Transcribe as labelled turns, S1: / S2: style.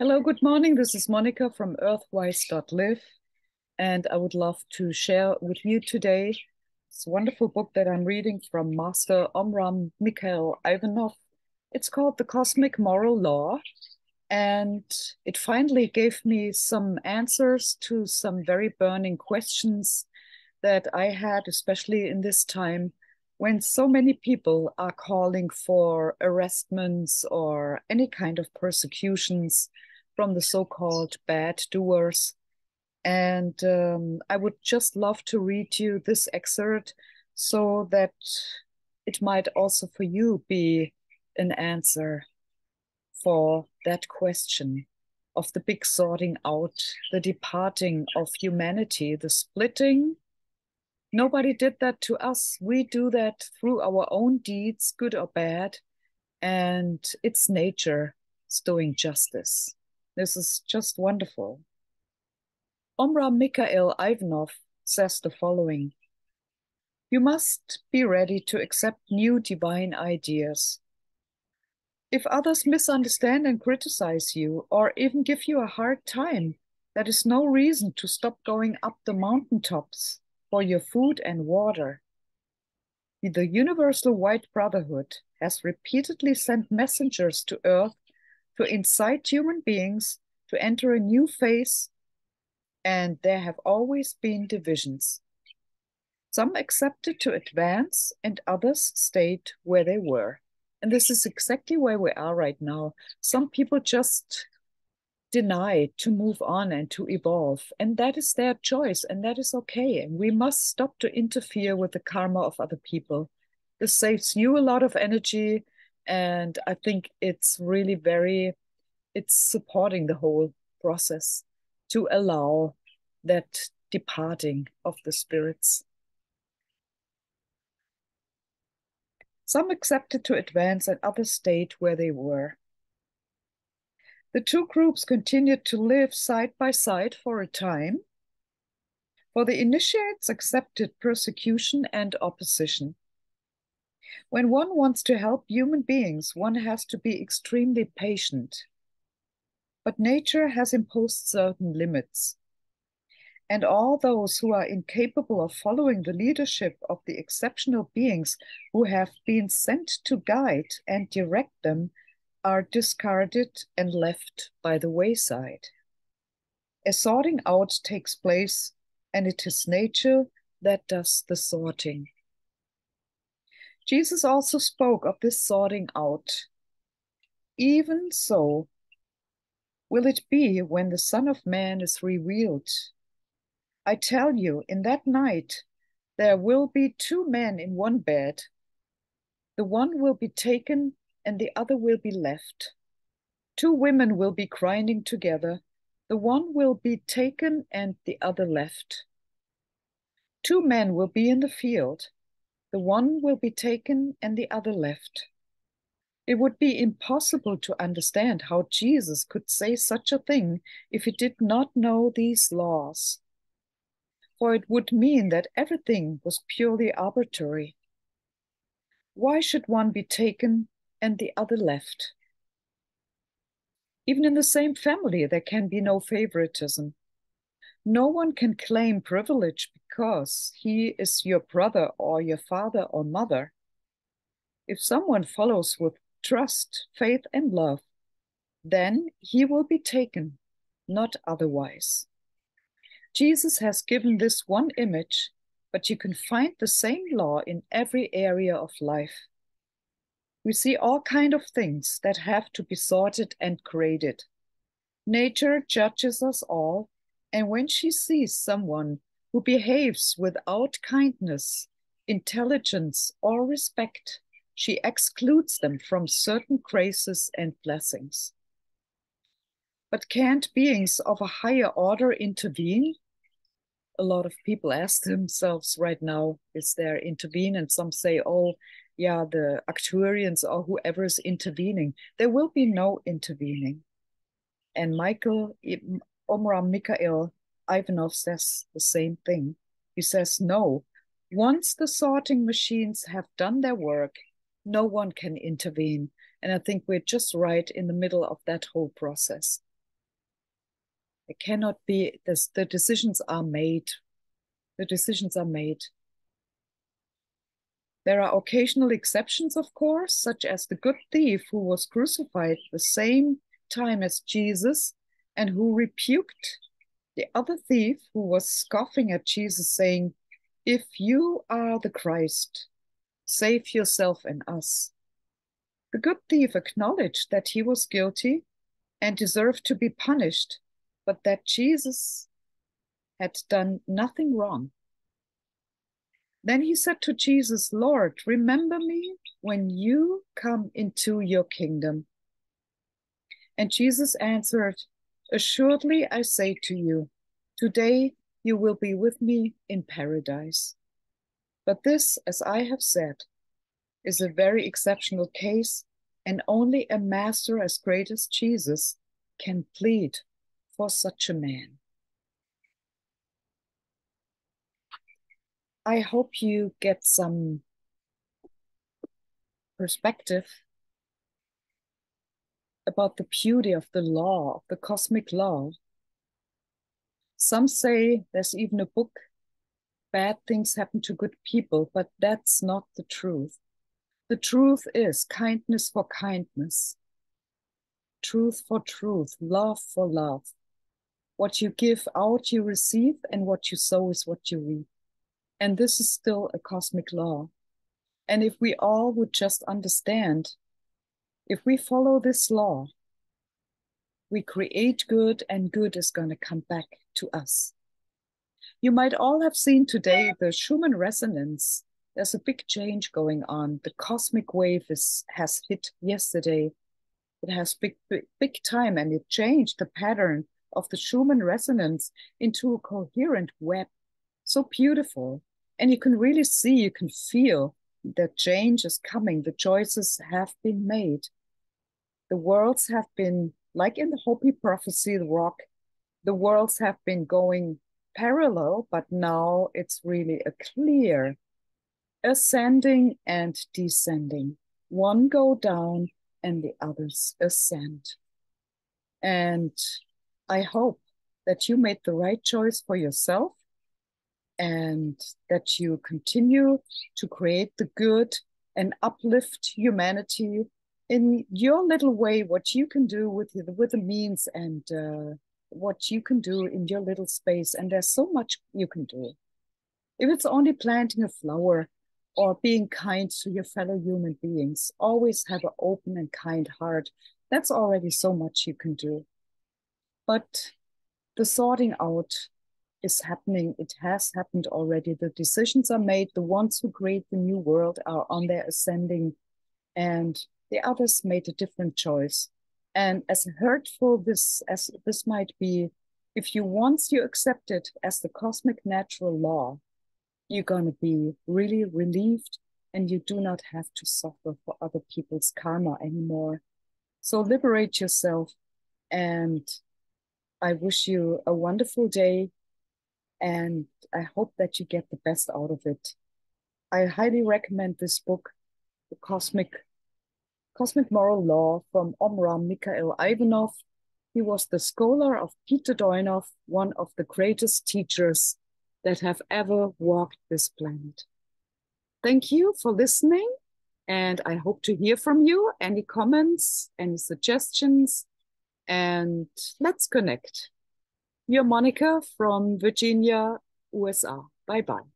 S1: Hello, good morning. This is Monica from earthwise.live, and I would love to share with you today this wonderful book that I'm reading from Master Omram Mikhail Ivanov. It's called The Cosmic Moral Law, and it finally gave me some answers to some very burning questions that I had, especially in this time when so many people are calling for arrestments or any kind of persecutions from the so-called bad doers. And I would just love to read you this excerpt so that it might also for you be an answer for that question of the big sorting out, the departing of humanity, the splitting. Nobody did that to us. We do that through our own deeds, good or bad, and it's nature doing justice. This is just wonderful. Omram Mikhail Ivanov says the following: You must be ready to accept new divine ideas. If others misunderstand and criticize you, or even give you a hard time, that is no reason to stop going up the mountaintops for your food and water. The Universal White Brotherhood has repeatedly sent messengers to Earth to incite human beings to enter a new phase, and there have always been divisions. Some accepted to advance, and others stayed where they were. And this is exactly where we are right now. Some people just deny to move on and to evolve, and that is their choice, and that is okay. And we must stop to interfere with the karma of other people. This saves you a lot of energy, and I think it's really it's supporting the whole process to allow that departing of the spirits. Some accepted to advance and others stayed where they were. The two groups continued to live side by side for a time, for the initiates accepted persecution and opposition. When one wants to help human beings, one has to be extremely patient. But nature has imposed certain limits. And all those who are incapable of following the leadership of the exceptional beings who have been sent to guide and direct them are discarded and left by the wayside. A sorting out takes place, and it is nature that does the sorting. Jesus also spoke of this sorting out. Even so will it be when the Son of Man is revealed. I tell you, in that night, there will be two men in one bed. The one will be taken and the other will be left. Two women will be grinding together. The one will be taken and the other left. Two men will be in the field. The one will be taken and the other left. It would be impossible to understand how Jesus could say such a thing if he did not know these laws. For it would mean that everything was purely arbitrary. Why should one be taken and the other left? Even in the same family, there can be no favoritism. No one can claim privilege because he is your brother or your father or mother. If someone follows with trust, faith, and love, then he will be taken, not otherwise. Jesus has given this one image, but you can find the same law in every area of life. We see all kinds of things that have to be sorted and graded. Nature judges us all, and when she sees someone who behaves without kindness, intelligence, or respect, she excludes them from certain graces and blessings. But can't beings of a higher order intervene? A lot of people ask themselves right now, is there intervene? And some say, oh, yeah, the actuarians or whoever is intervening. There will be no intervening. And Omram Mikhail Ivanov says the same thing. He says, no, once the sorting machines have done their work, no one can intervene. And I think we're just right in the middle of that whole process. It cannot be, the decisions are made. The decisions are made. There are occasional exceptions, of course, such as the good thief who was crucified the same time as Jesus and who rebuked the other thief who was scoffing at Jesus, saying, "If you are the Christ, save yourself and us." The good thief acknowledged that he was guilty and deserved to be punished, but that Jesus had done nothing wrong. Then he said to Jesus, "Lord, remember me when you come into your kingdom." And Jesus answered, "Assuredly I say to you, today you will be with me in paradise." But this, as I have said, is a very exceptional case, and only a master as great as Jesus can plead for such a man. I hope you get some perspective about the beauty of the law, of the cosmic law. Some say there's even a book, Bad Things Happen to Good People, but that's not the truth. The truth is kindness for kindness, truth for truth, love for love. What you give out, you receive, and what you sow is what you reap. And this is still a cosmic law. And if we all would just understand, if we follow this law, we create good, and good is going to come back to us. You might all have seen today the Schumann Resonance. There's a big change going on. The cosmic wave has hit yesterday. It has big time, and it changed the pattern of the Schumann Resonance into a coherent web. So beautiful. And you can really see, you can feel the change is coming. The choices have been made. The worlds have been, like in the Hopi prophecy, the rock, the worlds have been going parallel, but now it's really a clear ascending and descending. One go down and the others ascend. And I hope that you made the right choice for yourself and that you continue to create the good and uplift humanity in your little way, what you can do with the means and what you can do in your little space. And there's so much you can do. If it's only planting a flower or being kind to your fellow human beings, always have an open and kind heart. That's already so much you can do. But the sorting out is happening. It has happened already. The decisions are made. The ones who create the new world are on their ascending, and the others made a different choice. And as hurtful as this might be, if once you accept it as the cosmic natural law, you're going to be really relieved, and you do not have to suffer for other people's karma anymore. So liberate yourself, and I wish you a wonderful day, and I hope that you get the best out of it. I highly recommend this book, The Cosmic Moral Law, from Omram Mikhail Ivanov. He was the scholar of Peter Doinov, one of the greatest teachers that have ever walked this planet. Thank you for listening, and I hope to hear from you. Any comments, any suggestions, and let's connect. Your Monica from Virginia, USA. Bye-bye.